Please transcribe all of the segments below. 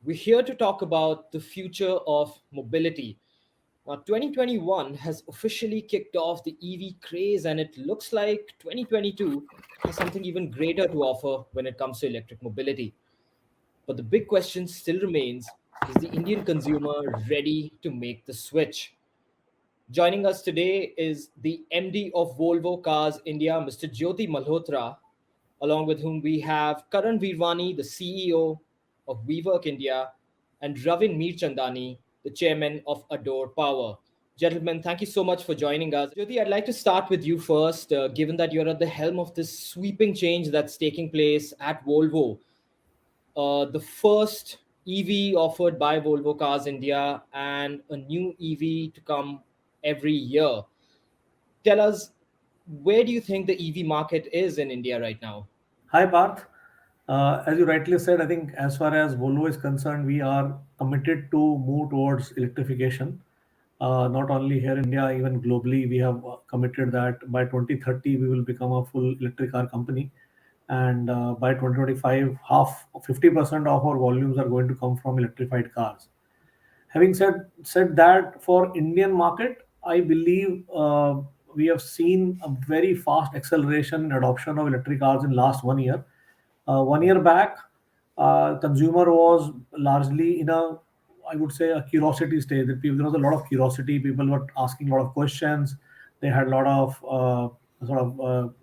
We're here to talk about the future of mobility. Now, 2021 has officially kicked off the EV craze, and it looks like 2022 has something even greater to offer when it comes to electric mobility. But the big question still remains, is the Indian consumer ready to make the switch? Joining us today is the MD of Volvo Cars India, Mr. Jyoti Malhotra, along with whom we have Karan Virwani, the CEO of WeWork India, and Ravin Meerchandani, the chairman of Adore Power. Gentlemen, thank you so much for joining us. Jyoti, I'd like to start with you first, given that you're at the helm of this sweeping change that's taking place at Volvo. The first EV offered by Volvo Cars India and a new EV to come every year. Tell us, where do you think the EV market is in India right now? Hi, Parth. As you rightly said, I think as far as Volvo is concerned, we are committed to move towards electrification. Not only here in India, even globally, we have committed that by 2030 we will become a full electric car company, and by 2025, 50% of our volumes are going to come from electrified cars. Having said that, for Indian market, I believe we have seen a very fast acceleration in adoption of electric cars in last 1 year. 1 year back, consumer was largely in a, I would say, a curiosity stage. That there was a lot of curiosity. People were asking a lot of questions. They had a lot of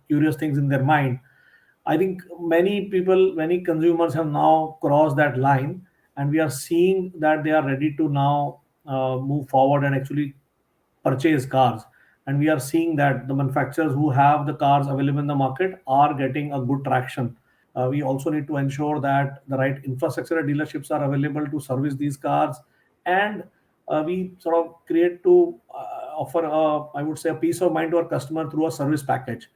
curious things in their mind. I think many people, many consumers have now crossed that line, and we are seeing that they are ready to now move forward and actually purchase cars. And we are seeing that the manufacturers who have the cars available in the market are getting a good traction. We also need to ensure that the right infrastructure at dealerships are available to service these cars, and we sort of create to offer, I would say, a peace of mind to our customer through a service package,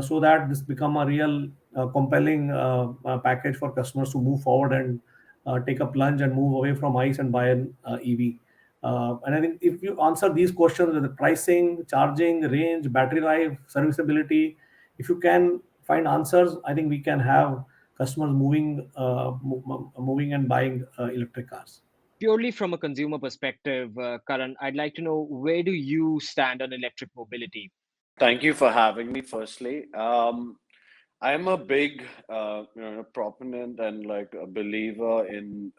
so that this become a real compelling package for customers to move forward and take a plunge and move away from ICE and buy an EV. And I think if you answer these questions with the pricing, charging, range, battery life, serviceability, if you can find answers, I think we can have customers moving and buying electric cars. Purely from a consumer perspective, Karan, I'd like to know, where do you stand on electric mobility? Thank you for having me, firstly. I'm a big proponent and like a believer in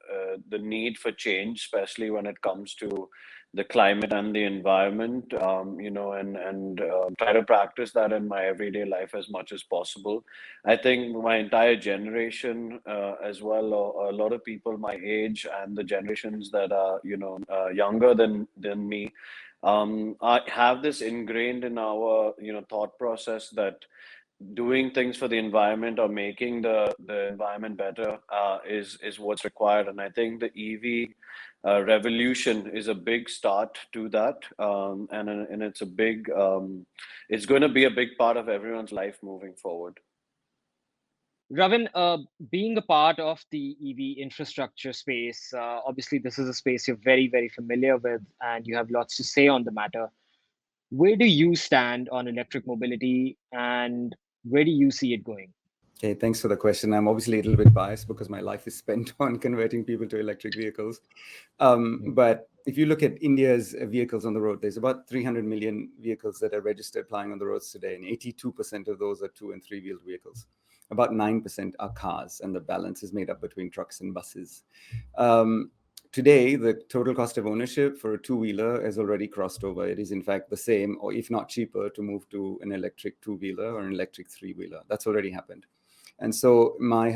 the need for change, especially when it comes to the climate and the environment, and try to practice that in my everyday life as much as possible. I think my entire generation, as well, or a lot of people my age and the generations that are, younger than me, I have this ingrained in our, thought process that doing things for the environment or making the environment better is what's required. And I think the EV revolution is a big start to that, and it's a big it's going to be a big part of everyone's life moving forward. Ravin, being a part of the EV infrastructure space, obviously this is a space you're very, very familiar with and you have lots to say on the matter. Where do you stand on electric mobility and where do you see it going? Okay, thanks for the question. I'm obviously a little bit biased because my life is spent on converting people to electric vehicles. But if you look at India's vehicles on the road, there's about 300 million vehicles that are registered plying on the roads today, and 82% of those are 2 and 3-wheeled vehicles. About 9% are cars, and the balance is made up between trucks and buses. Today, the total cost of ownership for a 2-wheeler has already crossed over. It is, in fact, the same, or if not cheaper, to move to an electric 2-wheeler or an electric 3-wheeler. That's already happened. And so my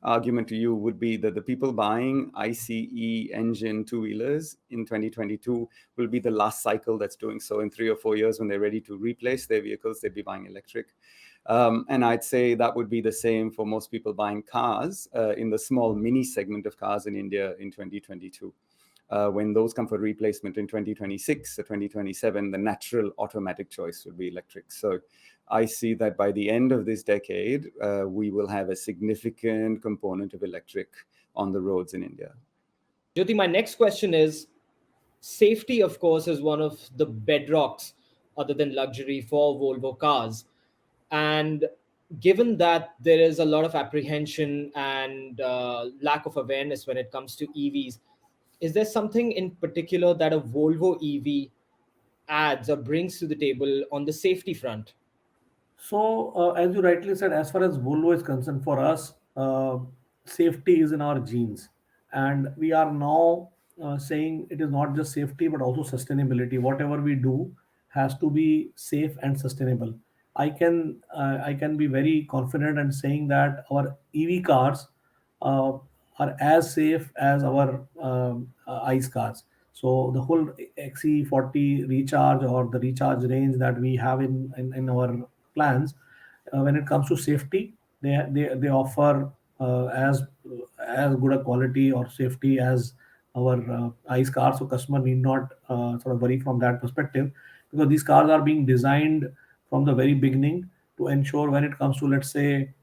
argument to you would be that the people buying ICE engine 2-wheelers in 2022 will be the last cycle that's doing so. In 3 or 4 years, when they're ready to replace their vehicles, they'd be buying electric. And I'd say that would be the same for most people buying cars in the small mini segment of cars in India in 2022. When those come for replacement in 2026 or 2027, the natural automatic choice would be electric. So I see that by the end of this decade, we will have a significant component of electric on the roads in India. Jyoti, my next question is, safety, of course, is one of the bedrocks other than luxury for Volvo cars. And Given that there is a lot of apprehension and lack of awareness when it comes to EVs, is there something in particular that a Volvo EV adds or brings to the table on the safety front? So, as you rightly said, as far as Volvo is concerned, for us, safety is in our genes, and we are now saying it is not just safety but also sustainability. Whatever we do has to be safe and sustainable. I can be very confident in saying that our EV cars uh, are as safe as our ICE cars. So the whole XE40 recharge or the recharge range that we have in our plans, when it comes to safety, they offer as good a quality or safety as our ICE cars. So customer need not sort of worry from that perspective, because these cars are being designed from the very beginning to ensure when it comes to, let's say,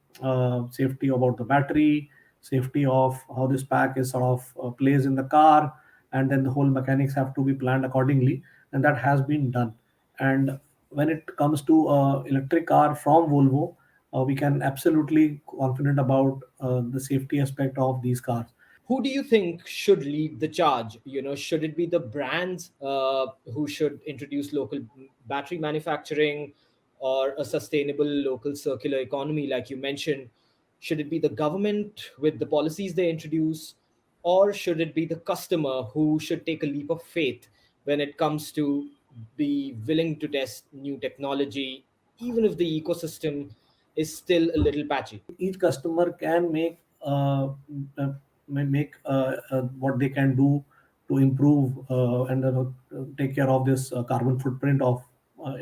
safety about the battery, safety of how this pack is sort of placed in the car, and then the whole mechanics have to be planned accordingly, and that has been done. And when it comes to electric car from Volvo, we can absolutely confident about the safety aspect of these cars. Who do you think should lead the charge? Should it be the brands who should introduce local battery manufacturing or a sustainable local circular economy, like you mentioned? Should it be the government with the policies they introduce, or should it be the customer who should take a leap of faith when it comes to be willing to test new technology, even if the ecosystem is still a little patchy? Each customer can uh, make what they can do to improve and take care of this carbon footprint of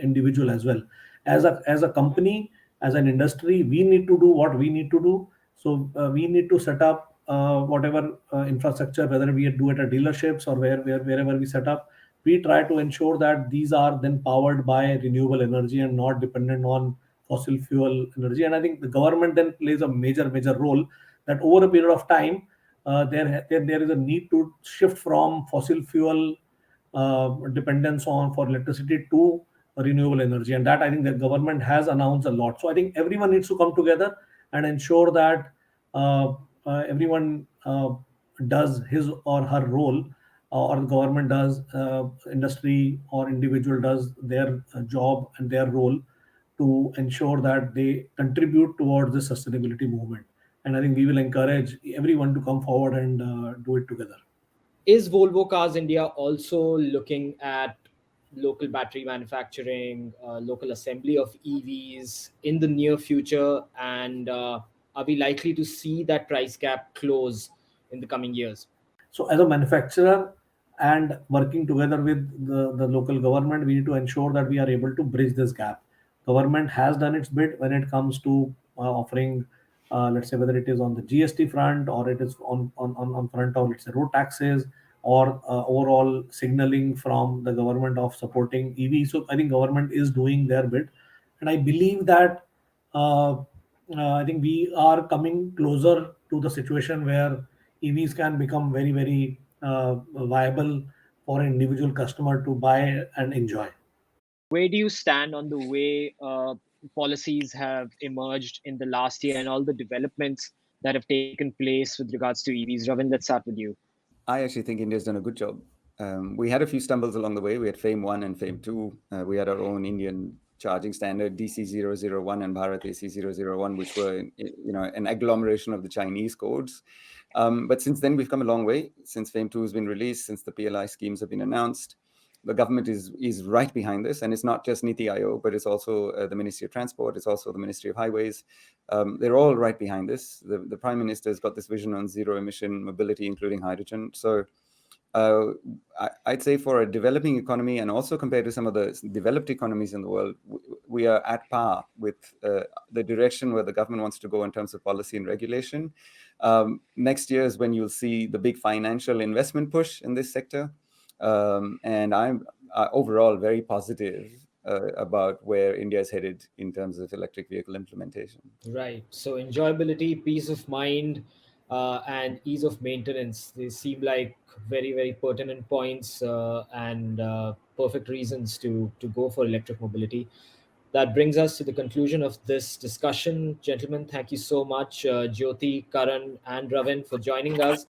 individual as well. As a company, as an industry, we need to do what we need to do. So we need to set up whatever infrastructure, whether we do it at dealerships or wherever we set up. We try to ensure that these are then powered by renewable energy and not dependent on fossil fuel energy. And I think the government then plays a major role, that over a period of time, there is a need to shift from fossil fuel dependence on for electricity to renewable energy, and that I think the government has announced a lot. So I think everyone needs to come together and ensure that everyone does his or her role, or the government does, industry or individual does their job and their role to ensure that they contribute towards the sustainability movement. And I think we will encourage everyone to come forward and do it together. Is Volvo Cars India also looking at local battery manufacturing, local assembly of EVs in the near future? And are we likely to see that price gap close in the coming years? So, as a manufacturer and working together with the local government, we need to ensure that we are able to bridge this gap. Government has done its bit when it comes to offering, let's say, whether it is on the GST front or it is on front of, let's say, road taxes, or overall signaling from the government of supporting EV. So, I think government is doing their bit, and I believe that uh, I think we are coming closer to the situation where EVs can become very viable for an individual customer to buy and enjoy. Where do you stand on the way policies have emerged in the last year and all the developments that have taken place with regards to EVs? Ravin, let's start with you. I actually think India's done a good job. We had a few stumbles along the way. We had FAME 1 and FAME 2. We had our own Indian charging standard, DC001 and Bharat AC001, which were, an agglomeration of the Chinese codes. But since then, we've come a long way. Since FAME 2 has been released, since the PLI schemes have been announced, the government is right behind this. And it's not just Niti Aayog, but it's also the Ministry of Transport. It's also the Ministry of Highways. They're all right behind this. The Prime Minister has got this vision on zero emission mobility, including hydrogen. So uh, I'd say for a developing economy, and also compared to some of the developed economies in the world, we are at par with the direction where the government wants to go in terms of policy and regulation. Next year is when you'll see the big financial investment push in this sector. And I'm overall very positive about where India is headed in terms of electric vehicle implementation. Right. So enjoyability, peace of mind, and ease of maintenance. They seem like very pertinent points and perfect reasons to go for electric mobility. that brings us to the conclusion of this discussion. Gentlemen, thank you so much, Jyoti, Karan, and Ravin, for joining us.